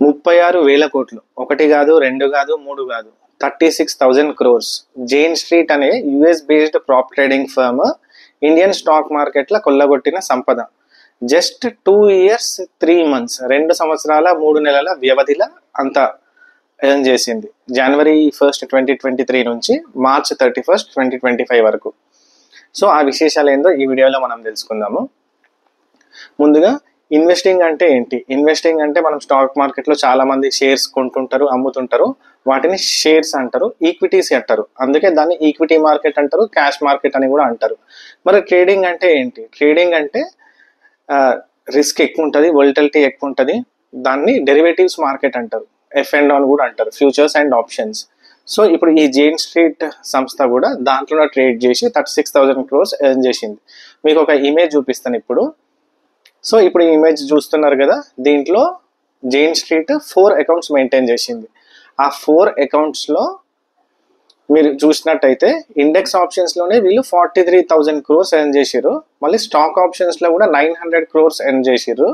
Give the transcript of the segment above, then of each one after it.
36,000 కోట్లు. ఒకటి కాదు, రెండు కాదు, మూడు కాదు, 36,000 crores. జైన్ స్ట్రీట్ అనే US based prop trading firm Indian stock మార్కెట్ల కొల్లగొట్టిన సంపద జస్ట్ 2 years 3 months, 2 సంవత్సరాల 3 నెలల వ్యవధిలో అంత ఎర్న్ చేసింది. January 1st, 2023 నుంచి March 31st, 2025 వరకు. సో ఆ విశేషాలు ఏందో ఈ వీడియోలో మనం తెలుసుకుందాము. ముందుగా ఇన్వెస్టింగ్ అంటే ఏంటి? ఇన్వెస్టింగ్ అంటే మనం స్టాక్ మార్కెట్లో చాలా మంది షేర్స్ కొంటుంటారు, అమ్ముతుంటారు. వాటిని షేర్స్ అంటారు, ఈక్విటీస్ అంటారు. అందుకే దాన్ని ఈక్విటీ మార్కెట్ అంటారు, క్యాష్ మార్కెట్ అని కూడా అంటారు. మరి ట్రేడింగ్ అంటే ఏంటి? ట్రేడింగ్ అంటే రిస్క్ ఎక్కువ ఉంటుంది, వోల్టిలిటీ ఎక్కువ ఉంటుంది. దాన్ని డెరివేటివ్స్ మార్కెట్ అంటారు, ఎఫ్ అండ్ ఆన్ కూడా అంటారు, ఫ్యూచర్స్ అండ్ ఆప్షన్స్. సో ఇప్పుడు ఈ జైన్ స్ట్రీట్ సంస్థ కూడా దాంట్లో ట్రేడ్ చేసి 36,000 crores ఎర్న్ చేసింది. మీకు ఒక ఇమేజ్ చూపిస్తాను ఇప్పుడు. సో ఇప్పుడు ఈ ఇమేజ్ చూస్తున్నారు కదా, దీంట్లో జైన్ స్ట్రీట్ 4 accounts మెయింటైన్ చేసింది. ఆ 4 accountsలో మీరు చూసినట్టయితే ఇండెక్స్ ఆప్షన్స్లోనే వీళ్ళు 43,000 crores ఎర్న్ చేసిర్రు. మళ్ళీ స్టాక్ ఆప్షన్స్లో కూడా 900 crores ఎర్న్ చేసిర్రు.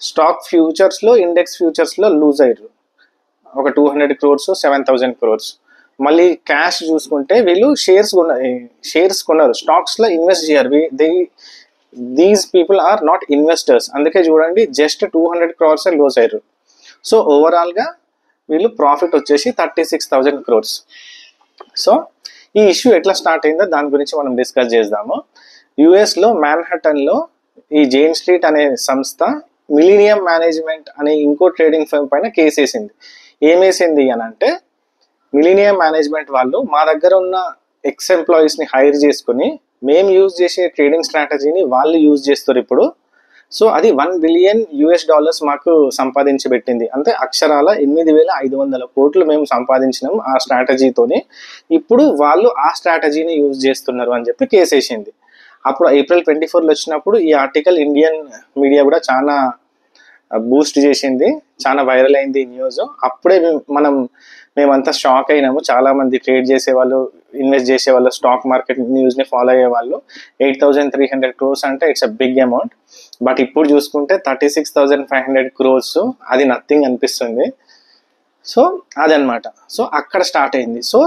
స్టాక్ ఫ్యూచర్స్లో, ఇండెక్స్ ఫ్యూచర్స్లో లూజ్ అయ్యారు ఒక 200 crores, 7,000 crores. మళ్ళీ క్యాష్ చూసుకుంటే వీళ్ళు షేర్స్ కొన్నారు, స్టాక్స్లో ఇన్వెస్ట్ చేయరు. These people are not investors. అందుకే చూడండి జస్ట్ 200 crores లూజ్ అయ్యారు. సో ఓవరాల్గా వీళ్ళు ప్రాఫిట్ వచ్చేసి 36,000 crores. సో ఈ ఇష్యూ ఎట్లా స్టార్ట్ అయిందో దాని గురించి మనం డిస్కస్ చేద్దాము. యుఎస్లో మ్యాన్హటన్లో ఈ జైన్ స్ట్రీట్ అనే సంస్థ మిలీనియం మేనేజ్మెంట్ అనే ఇంకో ట్రేడింగ్ ఫర్మ్ పైన కేసు వేసింది. ఏమేసింది అని అంటే, మిలీనియం మేనేజ్మెంట్ వాళ్ళు మా దగ్గర ఉన్న ఎక్స్ ఎంప్లాయీస్ని హైర్ చేసుకుని మేము యూజ్ చేసే ట్రేడింగ్ స్ట్రాటజీని వాళ్ళు యూజ్ చేస్తారు ఇప్పుడు. సో అది $1 billion మాకు సంపాదించి పెట్టింది. అంటే అక్షరాల 8,500 కోట్లు మేము సంపాదించినాం ఆ స్ట్రాటజీతోని. ఇప్పుడు వాళ్ళు ఆ స్ట్రాటజీని యూజ్ చేస్తున్నారు అని చెప్పి కేసు వేసింది. అప్పుడు April 24 వచ్చినప్పుడు ఈ ఆర్టికల్ ఇండియన్ మీడియా కూడా చాలా బూస్ట్ చేసింది, చాలా వైరల్ అయింది ఈ న్యూస్. అప్పుడే మేమంతా షాక్ అయినాము. చాలా మంది ట్రేడ్ చేసేవాళ్ళు, ఇన్వెస్ట్ చేసేవాళ్ళు, స్టాక్ మార్కెట్ న్యూస్ని ఫాలో అయ్యేవాళ్ళు. 8,300 crores అంటే it's a big amount. But ఇప్పుడు చూసుకుంటే 36,500 crores అది నథింగ్ అనిపిస్తుంది. సో అదనమాట. సో అక్కడ స్టార్ట్ అయింది. సో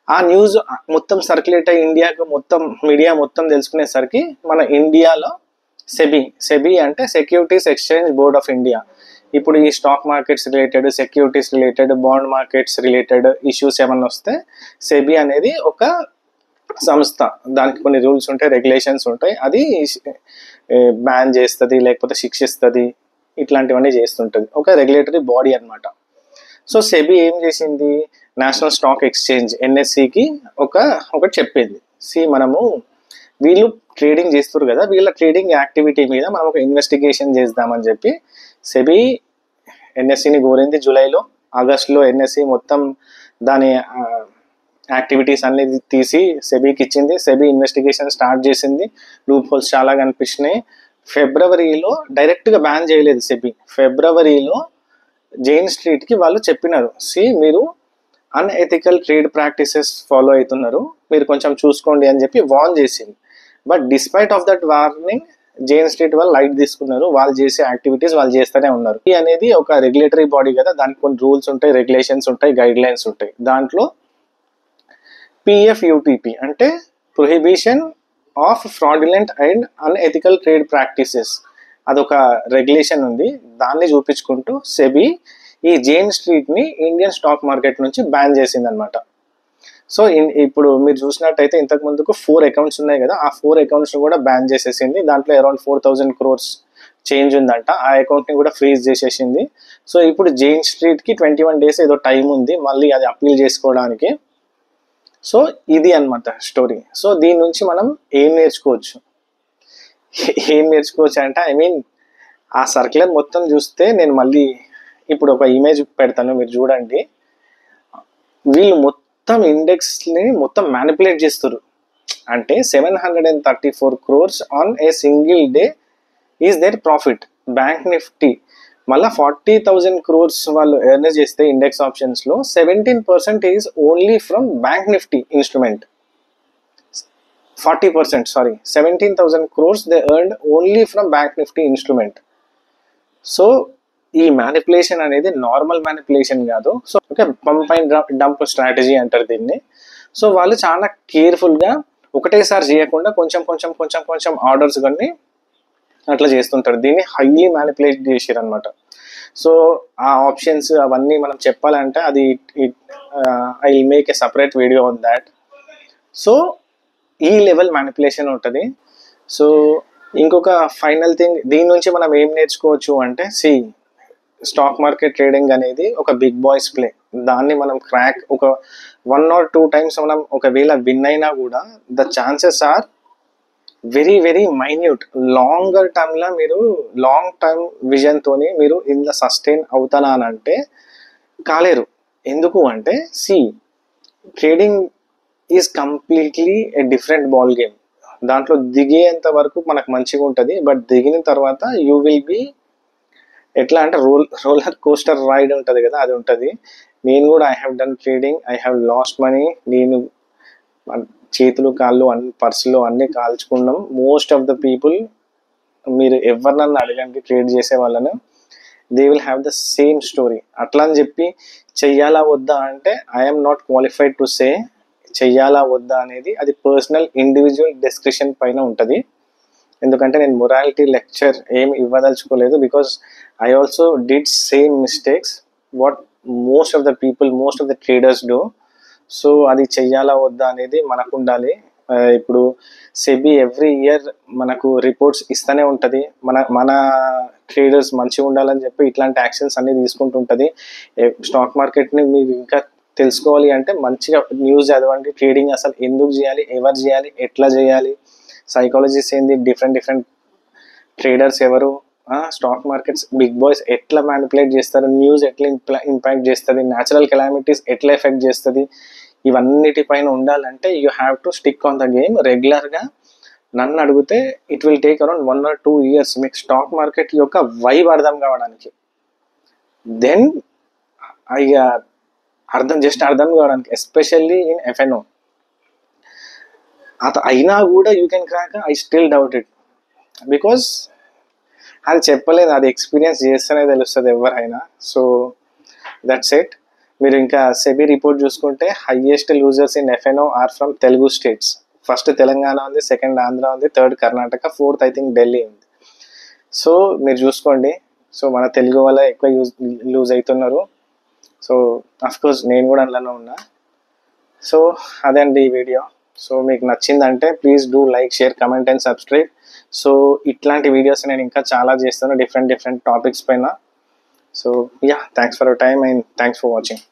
ఆ న్యూస్ మొత్తం సర్క్యులేట్ అయ్యి ఇండియాకు మొత్తం మీడియా మొత్తం తెలుసుకునేసరికి మన ఇండియాలో సెబీ అంటే securities exchange board of India, ఇప్పుడు ఈ stock markets related, securities related, bond markets related issues ఏమన్నా వస్తే సెబీ అనేది ఒక సంస్థ, దానికి కొన్ని రూల్స్ ఉంటాయి, రెగ్యులేషన్స్ ఉంటాయి. అది బ్యాన్ చేస్తుంది, లేకపోతే శిక్షిస్తుంది, ఇట్లాంటివన్నీ చేస్తుంటుంది. ఒక రెగ్యులేటరీ బాడీ అనమాట. సో సెబీ ఏం చేసింది, నేషనల్ స్టాక్ ఎక్స్చేంజ్ ఎన్ఎస్సికి ఒకటి చెప్పింది. వీళ్ళు ట్రేడింగ్ చేస్తారు కదా, వీళ్ళ ట్రేడింగ్ యాక్టివిటీ మీద మనం ఒక ఇన్వెస్టిగేషన్ చేద్దామని చెప్పి సెబీ ఎన్ఎస్సిని కోరింది. జూలైలో, ఆగస్టులో ఎన్ఎస్సి మొత్తం దాని యాక్టివిటీస్ అన్ని తీసి సెబీకి ఇచ్చింది. సెబీ ఇన్వెస్టిగేషన్ స్టార్ట్ చేసింది. లూప్ హోల్స్ చాలా కనిపించినాయి. ఫిబ్రవరిలో డైరెక్ట్గా బ్యాన్ చేయలేదు సెబీ. ఫిబ్రవరిలో జైన్ స్ట్రీట్కి వాళ్ళు చెప్పినారు, మీరు అన్ఎథికల్ ట్రేడ్ ప్రాక్టీసెస్ ఫాలో అవుతున్నారు, మీరు కొంచెం చూసుకోండి అని చెప్పి వార్న్ చేసింది. But despite of that warning Jain street వాళ్ళు లైట్ తీసుకున్నారు. వాళ్ళు చేసే యాక్టివిటీస్ వాళ్ళు చేస్తూనే ఉన్నారు. ఇది అనేది ఒక రెగ్యులేటరీ బాడీ కదా, దానికి కొన్ని రూల్స్ ఉంటాయి, రెగ్యులేషన్స్ ఉంటాయి, గైడ్ లైన్స్ ఉంటాయి. దాంట్లో PFUTP అంటే prohibition of fraudulent and unethical trade practices, అదొక రెగ్యులేషన్ ఉంది. దాన్ని చూపించుకుంటూ సెబీ ఈ జైన్ స్ట్రీట్ని ఇండియన్ స్టాక్ మార్కెట్ నుంచి బ్యాన్ చేసింది అనమాట. సో ఇప్పుడు మీరు చూసినట్టయితే ఇంతకు ముందుకు 4 accounts ఉన్నాయి కదా, ఆ 4 accounts కూడా బ్యాన్ చేసేసింది. దాంట్లో అరౌండ్ 4,000 crores చేంజ్ ఉందంట, ఆ అకౌంట్ని కూడా ఫ్రీజ్ చేసేసింది. సో ఇప్పుడు జైన్ స్ట్రీట్కి 21 days ఏదో టైం ఉంది మళ్ళీ అది అప్పీల్ చేసుకోవడానికి. సో ఇది అనమాట స్టోరీ. సో దీని నుంచి మనం ఏం నేర్చుకోవచ్చు అంటే, ఆ సర్క్యులర్ మొత్తం చూస్తే నేను మళ్ళీ ఇప్పుడు ఒక ఇమేజ్ పెడతాను, మీరు చూడండి. వీళ్ళు మొత్తం ఇండెక్స్ని మొత్తం మ్యానిపులేట్ చేస్తారు. అంటే 734 crores on a single day is their profit. Bank Nifty మళ్ళీ 40,000 crores వాళ్ళు ఎర్న్ చేస్తే ఇండెక్స్ ఆప్షన్స్లో 17% is only from bank Nifty instrument. 17,000 crores they earned only from bank nifty instrument. So ఈ మ్యానిపులేషన్ అనేది నార్మల్ మ్యానిపులేషన్ కాదు. So okay, pump and dump strategy అంటారు దీన్ని. So వాళ్ళు చాలా కేర్ఫుల్గా ఒకటేసారి చేయకుండా కొంచెం కొంచెం కొంచెం కొంచెం ఆర్డర్స్ కానీ అట్లా చేస్తుంటారు. దీన్ని హైలీ మ్యానిపులేట్ చేసారు అనమాట. సో ఆ ఆప్షన్స్ అవన్నీ మనం చెప్పాలంటే అది I will make a separate video on that. So ఈ లెవెల్ మ్యానిపులేషన్ ఉంటుంది. సో ఇంకొక ఫైనల్ థింగ్ దీని నుంచి మనం ఏం నేర్చుకోవచ్చు అంటే, స్టాక్ మార్కెట్ ట్రేడింగ్ అనేది ఒక బిగ్ బాయ్స్ ప్లే. దాన్ని మనం క్రాక్ ఒక 1 or 2 times మనం ఒకవేళ విన్ అయినా కూడా the chances are very very minute. Longer టర్మ్లో మీరు లాంగ్ టర్మ్ విజన్తోని మీరు ఇందులో సస్టైన్ అవుతానా అని అంటే కాలేరు. ఎందుకు అంటే trading is completely a different ball game. దాంట్లో దిగేంత వరకు మనకు మంచిగా ఉంటుంది, బట్ దిగిన తర్వాత యూ విల్ బి ఎట్లా అంటే రోలర్ కోస్టర్ రైడ్ ఉంటుంది కదా, అది ఉంటుంది. నేను కూడా I have done trading, I have lost money. నేను చేతులు కాళ్ళు అన్ని పర్సులు అన్నీ కాల్చుకున్నాం. మోస్ట్ ఆఫ్ ద పీపుల్ మీరు ఎవరినన్నా అడగండి ట్రేడ్ చేసే వాళ్ళను, they will have the same story. అట్లా అని చెప్పి చెయ్యాలా వద్దా అంటే I'm not qualified to say చెయ్యాలా వద్దా అనేది. అది పర్సనల్ ఇండివిజువల్ డిస్కషన్ పైన ఉంటుంది. ఎందుకంటే నేను మొరాలిటీ లెక్చర్ ఏమి ఇవ్వదలుచుకోలేదు, because I also did same mistakes what most of the people, most of the traders do. So అది చెయ్యాలా వద్దా అనేది మనకు ఉండాలి. ఇప్పుడు సెబీ ఎవ్రీ ఇయర్ మనకు రిపోర్ట్స్ ఇస్తూనే ఉంటుంది. మన ట్రేడర్స్ మంచిగా ఉండాలని చెప్పి ఇట్లాంటి యాక్షన్స్ అన్ని తీసుకుంటుంటుంది. స్టాక్ మార్కెట్ని మీరు ఇంకా తెలుసుకోవాలి అంటే మంచిగా న్యూస్ చదవండి. ట్రేడింగ్ అసలు ఎందుకు చేయాలి, ఎవరు చేయాలి, ఎట్లా చేయాలి, సైకాలజీస్ ఏంది, డిఫరెంట్ ట్రేడర్స్ ఎవరు, స్టాక్ మార్కెట్స్ బిగ్ బాయ్స్ ఎట్లా మ్యానిపులేట్ చేస్తారు, న్యూస్ ఎట్లా ఇంపాక్ట్ చేస్తుంది, న్యాచురల్ కెలామిటీస్ ఎట్లా ఎఫెక్ట్ చేస్తుంది, ఇవన్నిటిపైన ఉండాలంటే you have to stick on the game రెగ్యులర్గా. నన్ను అడిగితే it will take around 1 or 2 years మీకు స్టాక్ మార్కెట్ యొక్క వైబ్ అర్థం కావడానికి. దెన్ అర్థం కావడానికి, ఎస్పెషల్లీ ఇన్ ఎఫ్ఎన్ఓ. అయినా కూడా you can crack, I still doubt it. Because అది చెప్పలేదు, అది ఎక్స్పీరియన్స్ చేస్తేనే తెలుస్తుంది ఎవరైనా. So that's it. మీరు ఇంకా సెబీ రిపోర్ట్ చూసుకుంటే highest losers in F N O are from Telugu states. First Telangana ఉంది, సెకండ్ ఆంధ్ర ఉంది, third Karnataka, fourth I think Delhi ఉంది. సో మీరు చూసుకోండి. సో మన తెలుగు వల్ల ఎక్కువ లూజ్ అవుతున్నారు. సో అఫ్కోర్స్ నేను కూడా అందులోనే ఉన్నా. సో అదే అండి ఈ వీడియో. సో మీకు నచ్చిందంటే please do like, share, comment and subscribe. So ఇట్లాంటి వీడియోస్ నేను ఇంకా చాలా చేస్తాను డిఫరెంట్ టాపిక్స్ పైన. So thanks for your time and thanks for watching.